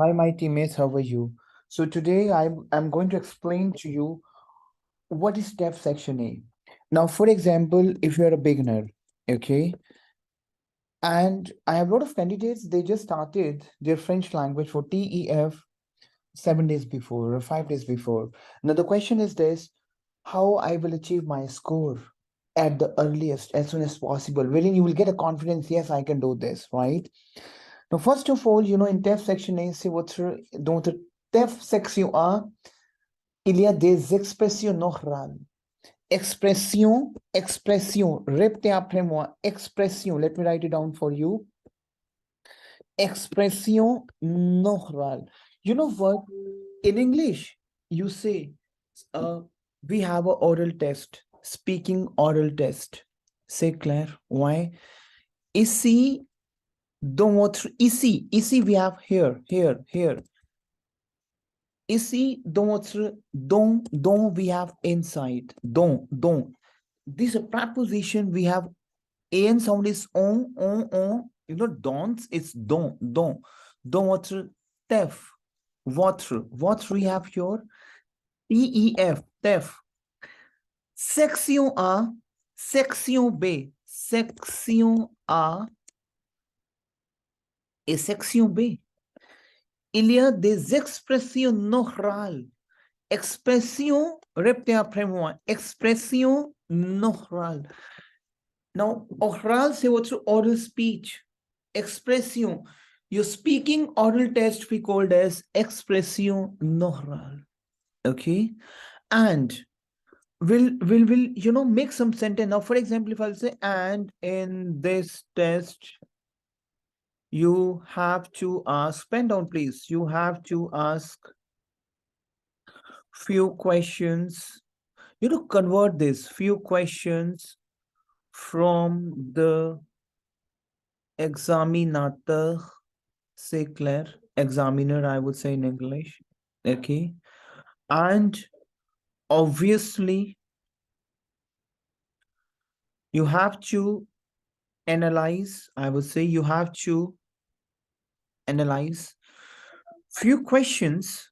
Hi, my teammates. How are you? So today I'm going to explain to you what is TEF Section A. Now, for example, if you're a beginner, okay, and I have a lot of candidates, they just started their French language for TEF 7 days before or 5 days before. Now, the question is this: how I will achieve my score at the earliest, as soon as possible, wherein you will get a confidence, yes, I can do this, right? Now, first of all, in TEF Section A, c'est dans le TEF Section A, il y a des expressions orales. Expression. Répétez après moi. Expression. Let me write it down for you. Expression orale. You know what? In English, you say, we have an oral test, speaking oral test. C'est clair? Why? Ici, ici we have here. Ici, dont we have inside. Dont. This preposition we have an sound is on. Don't, it's don. Votre tef. Votre we have here. TEF, tef. Section A, section B. Section A et section B. Il y a des expressions orales. Expression, répétez après moi, expression orale. Now, oral, c'est votre oral speech. Expression. Your speaking oral test we called as expression orale. Okay? And we'll make some sentence. Now, for example, if I'll say, and in this test, you have to ask, pen down, please. You have to ask few questions. Convert this few questions from the examinator. Say clair. Examiner, I would say in English. Okay. And obviously, you have to analyze. I would say you have to analyze few questions,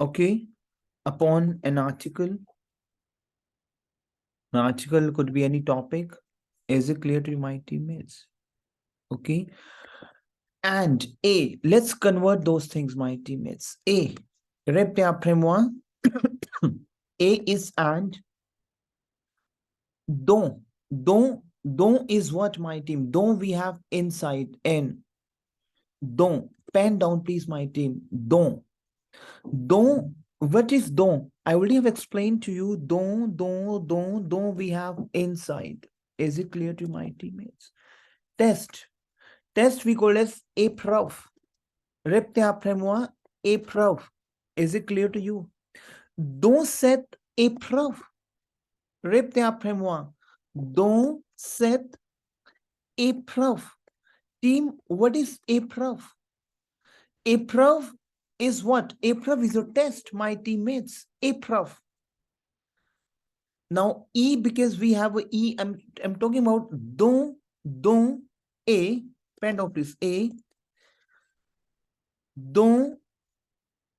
okay, upon an article. An article could be any topic. Is it clear to my teammates? Okay. And A, let's convert those things, my teammates. A, répétez après moi. A is and. Dont. Dont is what, my team? Dont we have inside N. Dont. Pen down, please, my team. Dont. Dont. What is dont? I already have explained to you. Dont we have inside. Is it clear to my teammates? Test. Test we call as épreuve. Répétez après moi. Épreuve. Is it clear to you? Dans cette épreuve. Répétez après moi. Dans cette épreuve. Team, what is épreuve? Épreuve is what? Épreuve is a test, my teammates. Épreuve. Now, E, because we have a E, I'm talking about don, A, pen down please, A, don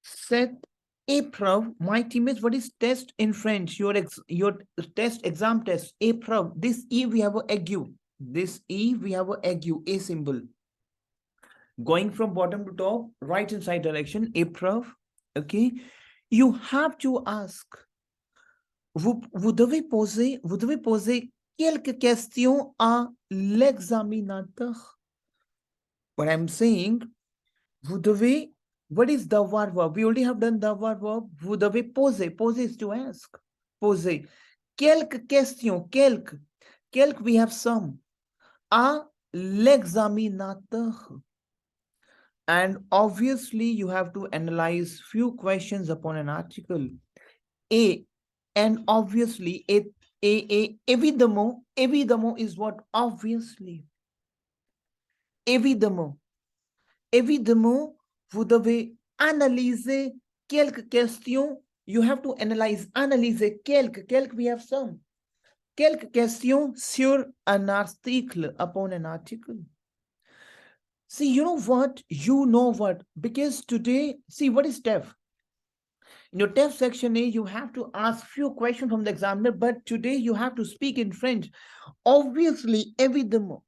cette épreuve, my teammates, what is test in French? Your test, exam test, épreuve. This E, we have a aiguë. This E, we have a aiguë, A symbol. Going from bottom to top, right and side direction, épreuve, okay? You have to ask. Vous devez poser quelques questions à l'examinateur. What I'm saying, vous devez, what is devoir verb? We already have done devoir verb. Vous devez poser. Poser is to ask. Poser. Quelques questions. Quelques, we have some. À l'examinateur. And obviously, you have to analyze few questions upon an article. And obviously, évidemment is what? Obviously. Évidemment, vous devez analyser quelques questions. You have to analyser quelques, we have some. Quelques questions sur un article, upon an article. See, you know what? You know what? Because today, see, what is TEF? In your TEF section A, you have to ask few questions from the examiner, but today you have to speak in French. Obviously, évidemment,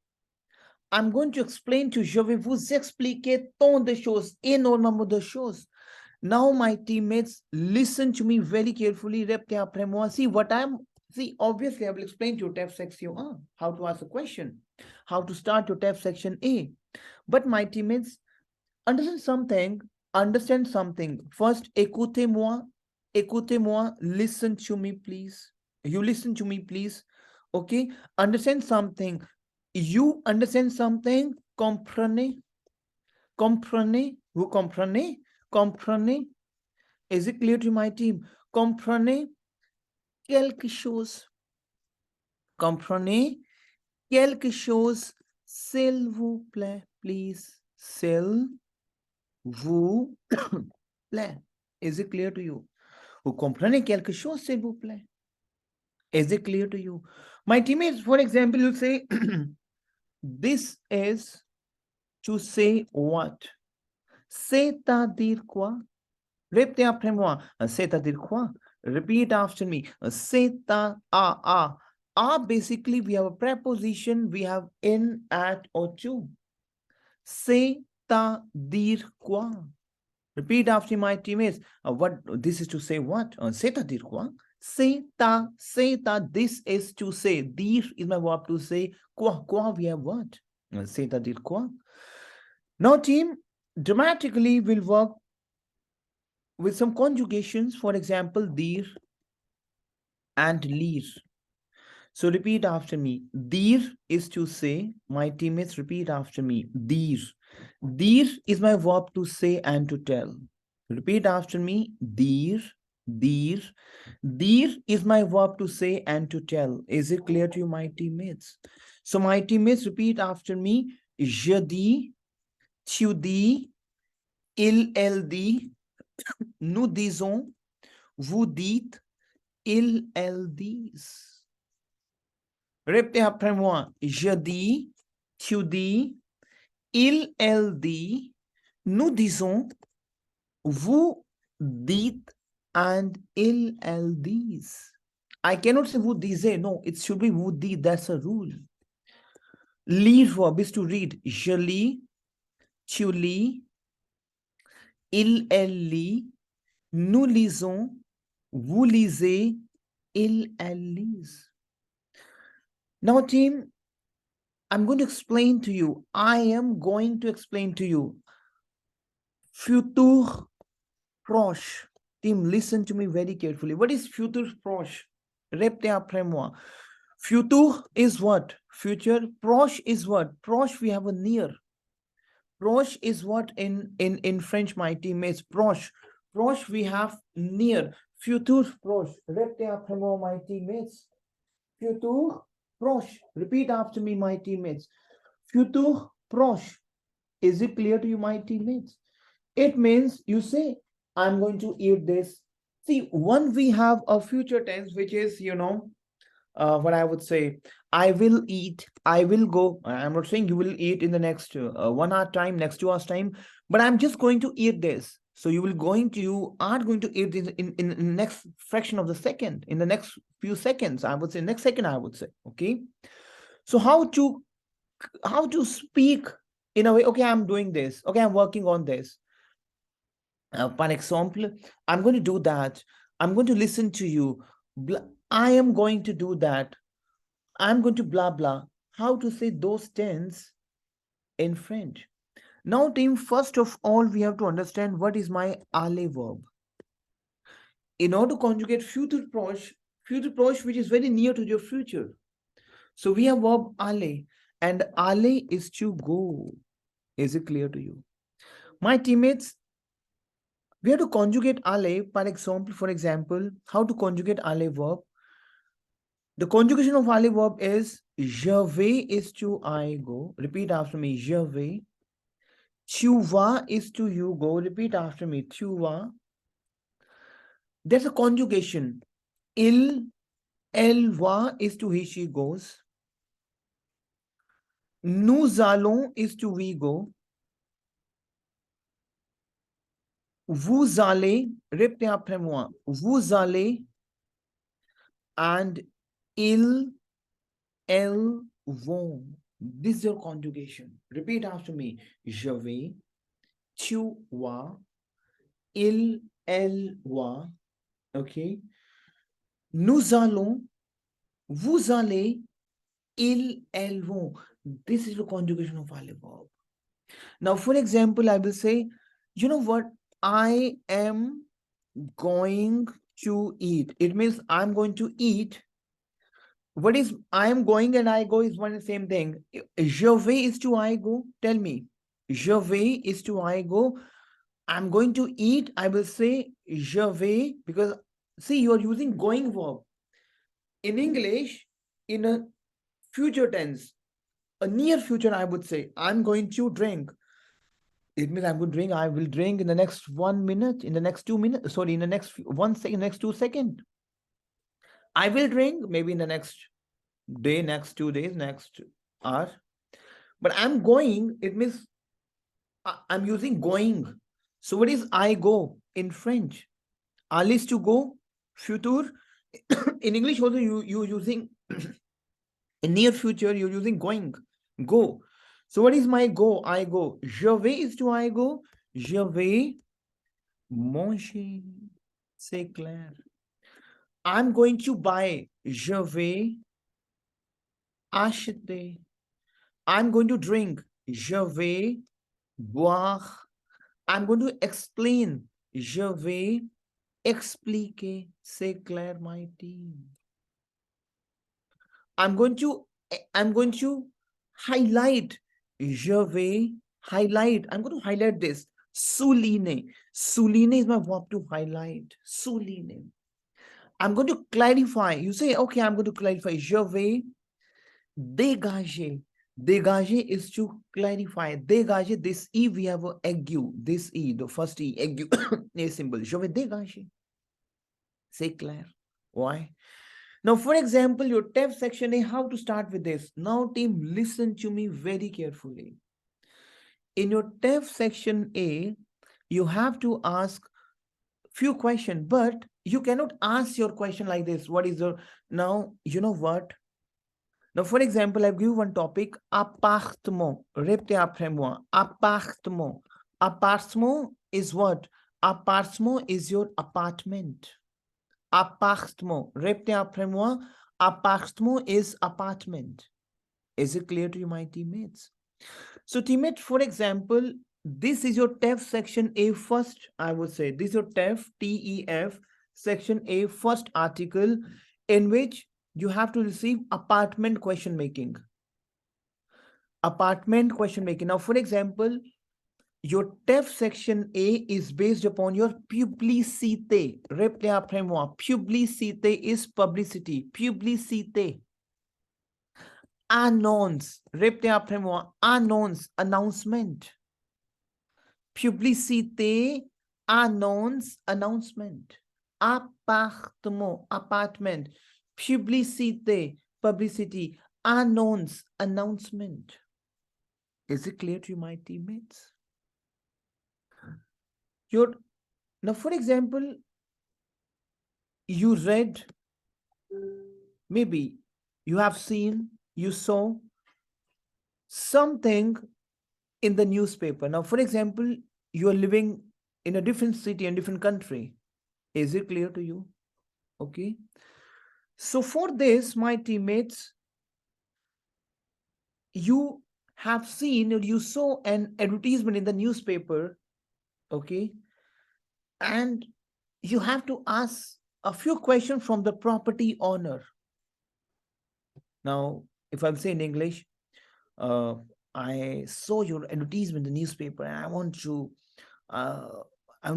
I'm going to explain to you, je vais vous expliquer tant de choses, énormément de choses. Now, my teammates, listen to me very carefully. Répétez après moi. See, obviously, I will explain to you TEF section A, how to ask a question, how to start your TEF section A. But my teammates, understand something. First, écoutez-moi, listen to me, please. You listen to me, please. Okay? Understand something. You understand something? Comprenez? Vous comprenez? Comprenez? Is it clear to my team? Comprenez quelque chose? Comprenez quelque chose? S'il vous plaît, please. S'il vous plaît. Is it clear to you? Vous comprenez quelque chose, s'il vous plaît? Is it clear to you? My teammates, for example, will say, this is to say what? C'est-à-dire quoi? Répétez après moi. C'est-à-dire quoi? Repeat after me. C'est-à-a. Basically, we have a preposition. We have in, at, or to. C'est-à-dire quoi? Repeat after my teammates. What this is to say what? C'est-à-dire quoi? C'est-à, this is to say. Dire is my verb to say. Quoi, we have what? C'est-à-dire quoi? Now, team, dramatically will work with some conjugations. For example, dir and lir. So repeat after me. Dir is to say. My teammates, repeat after me. Dir. Dir is my verb to say and to tell. Repeat after me. Dir. Dir. Dir is my verb to say and to tell. Is it clear to you, my teammates? So my teammates, repeat after me. Je dis, tu dis, elle dit, nous disons, vous dites, elle disent. Répétez après moi. Je dis, tu dis, elle dit, nous disons, vous dites, and elles disent. I cannot say vous disiez. No, it should be vous dites. That's a rule. Lire verb is to read. Je lis, tu lis, elle lit, nous lisons, vous lisez, elles lisent. Now, team, I'm going to explain to you. I am going to explain to you. Futur proche. Team, listen to me very carefully. What is futur proche? Répétez après moi. Futur is what? Future. Proche is what? Proche, we have a near. Proche is what in French, my teammates? Proche. Proche, we have near. Futur proche. Répétez après moi, my teammates. Futur proche. Repeat after me, my teammates. Futur proche. Is it clear to you, my teammates? It means you say, I'm going to eat this. See, when we have a future tense, which is, what I would say, I will eat, I will go. I'm not saying you will eat in the next 1 hour time, next 2 hours time, but I'm just going to eat this. So you are going to eat this in the next fraction of the second, in the next few seconds, I would say, next second, I would say, okay? So how to speak in a way, okay, I'm doing this, okay, I'm working on this. For example, I'm going to do that. I'm going to listen to you. I am going to do that. I'm going to blah, blah. How to say those tense in French? Now, team, first of all, we have to understand what is my aller verb. In order to conjugate future proche, which is very near to your future. So we have verb aller, and aller is to go. Is it clear to you? My teammates, we have to conjugate aller, for example, how to conjugate aller verb. The conjugation of aller verb is je vais is to I go. Repeat after me. Je vais. Tu vas is to you go. Repeat after me. Tu vas. There's a conjugation. Elle va is to he, she goes. Nous allons is to we go. Vous allez, répétez après moi. Vous allez and ils, elles vont. This is your conjugation. Repeat after me. Je vais, tu vas, il, elle va. Okay. Nous allons, vous allez, ils, elles vont. This is the conjugation of all verb. Now, for example, I will say, you know what? I am going to eat. It means I'm going to eat. What is I am going and I go is one and the same thing. Je vais is to I go. Tell me. Je vais is to I go. I'm going to eat. I will say je vais because see, you are using going verb. In English, in a future tense, a near future, I would say, I'm going to drink. It means I'm going to drink. I will drink in the next 1 minute, in the next 2 minutes. Sorry, in the next 1 second, next 2 seconds. I will drink maybe in the next day, next 2 days, next hour. But I'm going, it means I'm using going. So what is I go in French? Aller is to go, future. In English also you using in near future you're using going, go. So what is my go? I go. Je vais is to I go. Je vais manger. C'est clair. I'm going to buy. Je vais acheter. I'm going to drink. Je vais boire. I'm going to explain. Je vais expliquer. C'est clair, my team. I'm going to highlight. Je vais highlight. I'm going to highlight this. Souligner. Souligner is my verb to highlight. Souligner. I'm going to clarify. You say, okay, I'm going to clarify. Je vais dégager. Dégager is to clarify. Dégager, this E, we have a aiguë. This E, the first E, aiguë, a symbol. Je vais dégager. C'est clair. Why? Now, for example, your TEF section A, how to start with this? Now, team, listen to me very carefully. In your TEF section A, you have to ask few questions, but you cannot ask your question like this. What is your, now, you know what? Now, for example, I've given one topic, appartement. Répétez après moi. Appartement. Appartement is what? Appartement is your apartment. Appartement. Répétez après moi. Appartement is apartment. Is it clear to you, my teammates? So, teammate, for example, this is your TEF section A first, I would say. This is your TEF, TEF, section A first article in which you have to receive apartment question making. Apartment question making. Now, for example, your TEF section A is based upon your publicité. Répétez après moi. Publicité is publicity. Publicité. Annonce. Répétez après moi. Annonce. Announcement. Publicité. Annonce. Announcement. Appartement. Apartment. Publicité. Publicity. Annonce. Announcement. Is it clear to you, my teammates? Now, for example, you read, maybe you have seen, you saw something in the newspaper. Now, for example, you are living in a different city and different country. Is it clear to you? Okay. So for this, my teammates, you have seen or you saw an advertisement in the newspaper. Okay. And you have to ask a few questions from the property owner. Now, if I'm saying in English, I saw your advertisement in the newspaper and I want to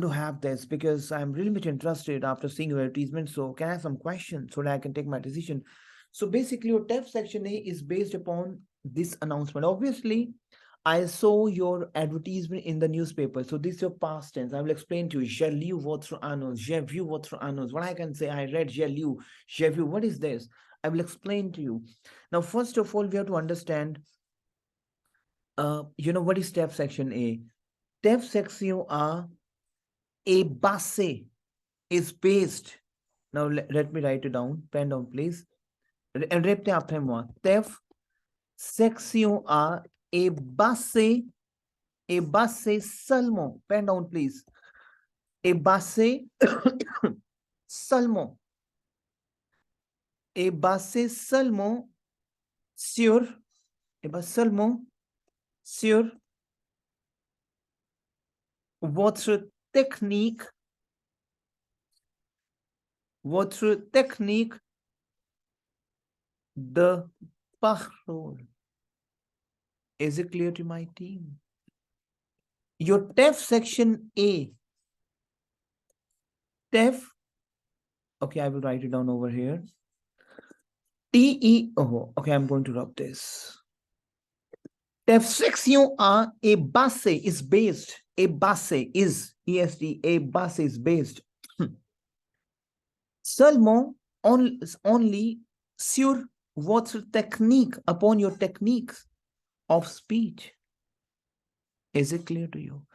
have this because I'm really much interested after seeing your advertisement. So can I have some questions so that I can take my decision? So basically your TEF section A is based upon this announcement. Obviously, I saw your advertisement in the newspaper. So this is your past tense. I will explain to you. J'ai lu votre annonce. J'ai vu votre annonce. What I can say, I read, j'ai lu, j'ai vu. What is this? I will explain to you. Now, first of all, we have to understand, what is TEF section A? TEF section A A base is based. Now let me write it down. Pen down, please. Repete après moi. TEF, section A, est basé seulement. Pen down, please. Est basé seulement. Est basé seulement sur, est basé seulement sur votre technique de parole. Is it clear to my team? Your TEF section A. TEF. Okay, I will write it down over here. TE. Oh, okay, I'm going to rub this. TEF section A, a base is based. A base is EST. A base is based. Seulement only sur votre technique, upon your techniques of speech. Is it clear to you?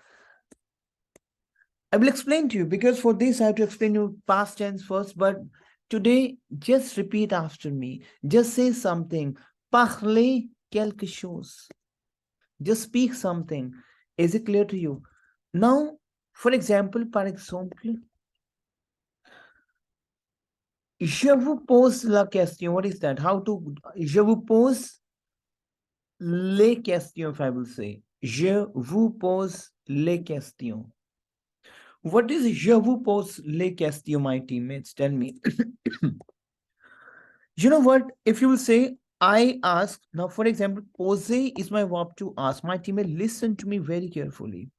I will explain to you, because for this I have to explain you past tense first, but today just repeat after me. Just say something. Parlez quelque chose. Just speak something. Is it clear to you? Now, for example, par exemple, je vous pose la question. What is that? How to? Je vous pose les questions, if I will say. Je vous pose les questions. What is je vous pose les questions, my teammates? Tell me. You know what? If you will say, I ask, now for example, pose is my verb to ask. My teammate, listen to me very carefully.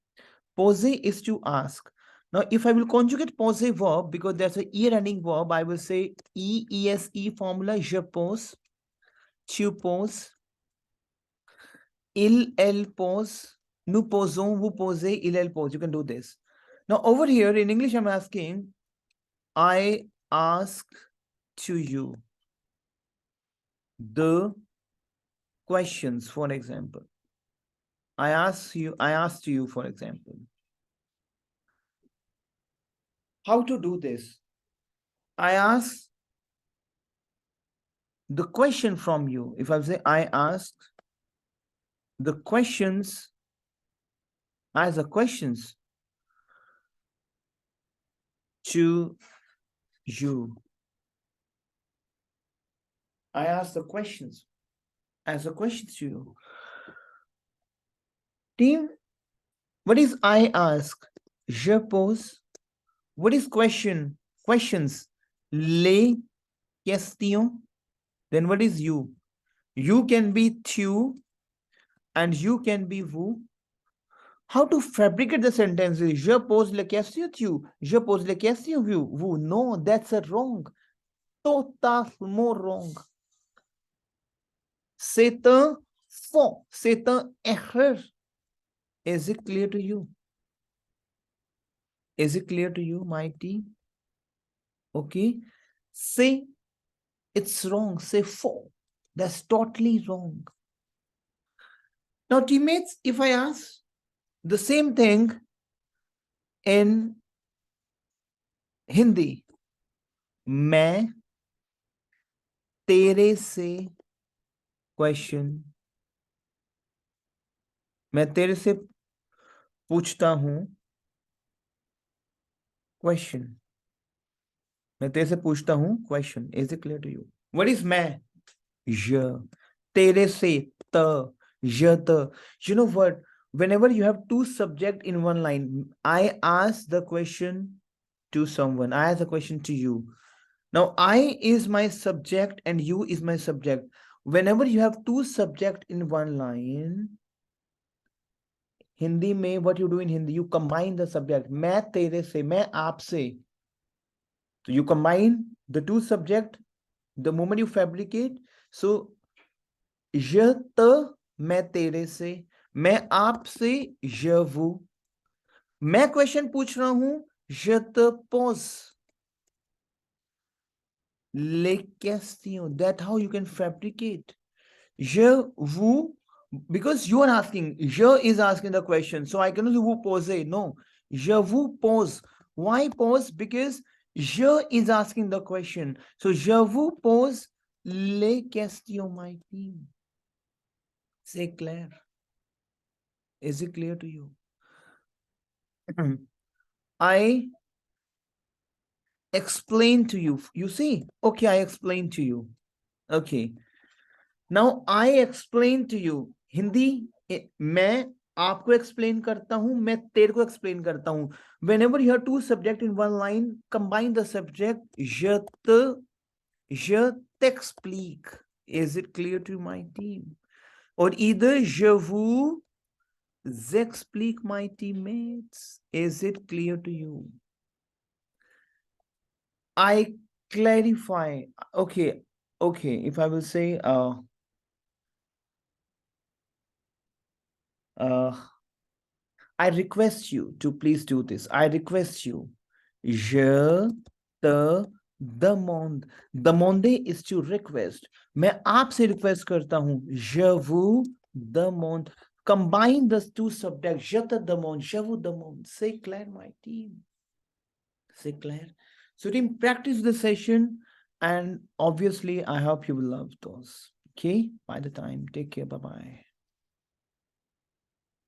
Pose is to ask. Now, if I will conjugate pose verb, because there's a e ending verb, I will say ESE formula, je pose, tu poses, il, elle pose, nous posons, vous posez, il, elle pose. You can do this. Now, over here in English, I'm asking, I ask to you the questions, for example. I asked to you, for example. How to do this? I ask the question from you. If I say I ask the questions, I ask the questions to you. I ask the questions. As a question to you. Team, what is I ask? Je pose. What is question? Questions. Les questions. Then what is you? You can be tu and you can be vous. How to fabricate the sentences? Je pose les questions tu. Je pose les questions vous. No, that's a wrong. Totalement wrong. C'est un faux. C'est un erreur. Is it clear to you? Is it clear to you, my team? Okay. Say it's wrong. Say faux. That's totally wrong. Now, teammates, if I ask the same thing in Hindi, मैं तेरे से question, मैं तेरे से पूछता हूँ question. मैं तेरे से पूछता हूँ question. Is it clear to you? What is मैं? Je. तेरे से त. Je त. You know what? Whenever you have two subject in one line, I ask the question to someone. I ask a question to you. Now, I is my subject and you is my subject. Whenever you have two subject in one line, Hindi में what you do in Hindi, you combine the subject. मैं तेरे से, मैं आपसे. So you combine the two subject the moment you fabricate. So je te, मैं तेरे से, मैं आपसे, je vous. मैं क्वेश्चन पूछ रहा हूं, je te pose les questions. That's how you can fabricate. Je vous, because you are asking, je is asking the question, so I cannot vous poser. No, je vous pose. Why pause? Because je is asking the question. So je vous pose les questions, my team. C'est clair. Is it clear to you? I explain to you. You see? Okay, I explain to you. Okay. Now I explain to you. Hindi मैं आपको explain करता हूं, मैं तेरे को explain करता हूं. Whenever you have two subject in one line, combine the subject. Je t'explique. Is it clear to my team? Or either je vous explique, my teammates. Is it clear to you? I clarify. Okay. If I will say I request you to please do this. I request you. Je te demande. Demander is to request. मैं आपसे request करता हूँ. Je vous demande. Combine the two subjects. Je te demande. Je vous demande. C'est clair, my team. C'est clair. So team, practice the session, and obviously I hope you will love those. Okay. By the time, take care. Bye bye.